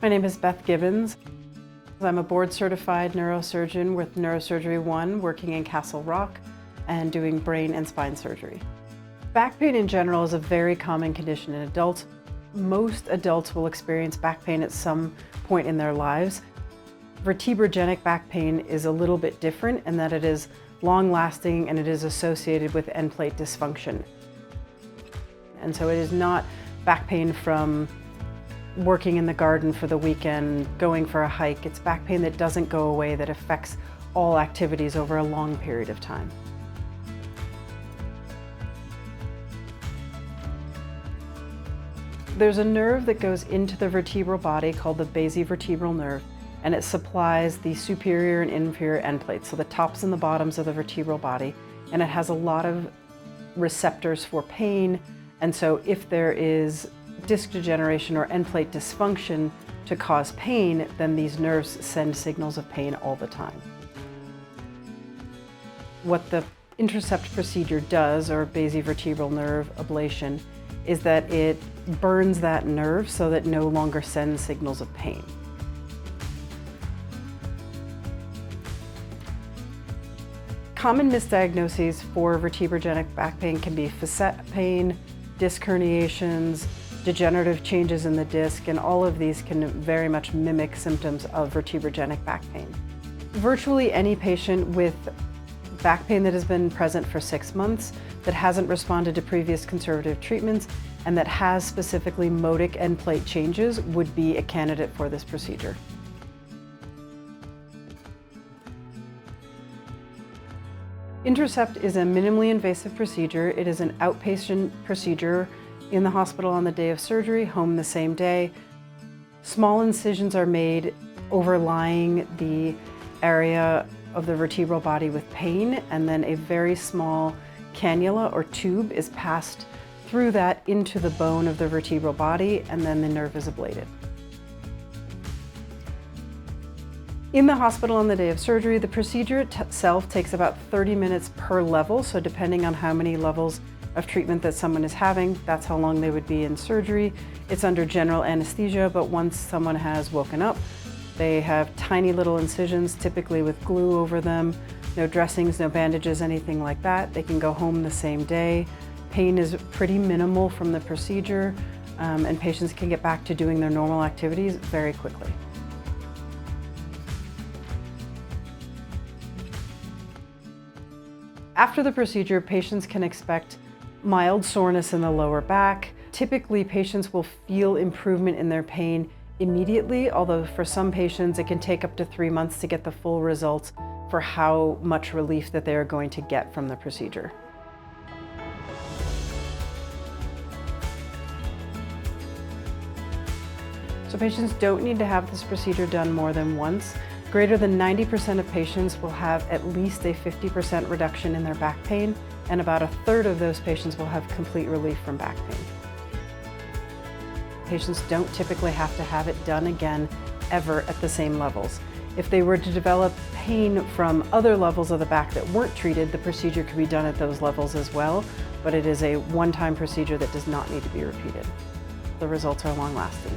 My name is Beth Gibbons. I'm a board-certified neurosurgeon with Neurosurgery One, working in Castle Rock and doing brain and spine surgery. Back pain in general is a very common condition in adults. Most adults will experience back pain at some point in their lives. Vertebrogenic back pain is a little bit different in that it is long-lasting and it is associated with endplate dysfunction. And so it is not back pain from working in the garden for the weekend, going for a hike. It's back pain that doesn't go away, that affects all activities over a long period of time. There's a nerve that goes into the vertebral body called the basivertebral nerve, and it supplies the superior and inferior end plates, so the tops and the bottoms of the vertebral body, and it has a lot of receptors for pain. And so if there is disc degeneration or end plate dysfunction to cause pain, then these nerves send signals of pain all the time. What the Intracept procedure does, or basivertebral nerve ablation, is that it burns that nerve so that it no longer sends signals of pain. Common misdiagnoses for vertebrogenic back pain can be facet pain, disc herniations, degenerative changes in the disc, and all of these can very much mimic symptoms of vertebrogenic back pain. Virtually any patient with back pain that has been present for 6 months, that hasn't responded to previous conservative treatments, and that has specifically Modic end plate changes would be a candidate for this procedure. Intracept is a minimally invasive procedure. It is an outpatient procedure in the hospital on the day of surgery, home the same day. Small incisions are made overlying the area of the vertebral body with pain, and then a very small cannula or tube is passed through that into the bone of the vertebral body, and then the nerve is ablated. In the hospital on the day of surgery, the procedure itself takes about 30 minutes per level, so depending on how many levels of treatment that someone is having, that's how long they would be in surgery. It's under general anesthesia, but once someone has woken up, they have tiny little incisions, typically with glue over them, no dressings, no bandages, anything like that. They can go home the same day. Pain is pretty minimal from the procedure, and patients can get back to doing their normal activities very quickly. After the procedure, patients can expect mild soreness in the lower back. Typically, patients will feel improvement in their pain immediately, although for some patients it can take up to 3 months to get the full results for how much relief that they are going to get from the procedure. So patients don't need to have this procedure done more than once. Greater than 90% of patients will have at least a 50% reduction in their back pain, and about a third of those patients will have complete relief from back pain. Patients don't typically have to have it done again ever at the same levels. If they were to develop pain from other levels of the back that weren't treated, the procedure could be done at those levels as well, but it is a one-time procedure that does not need to be repeated. The results are long-lasting.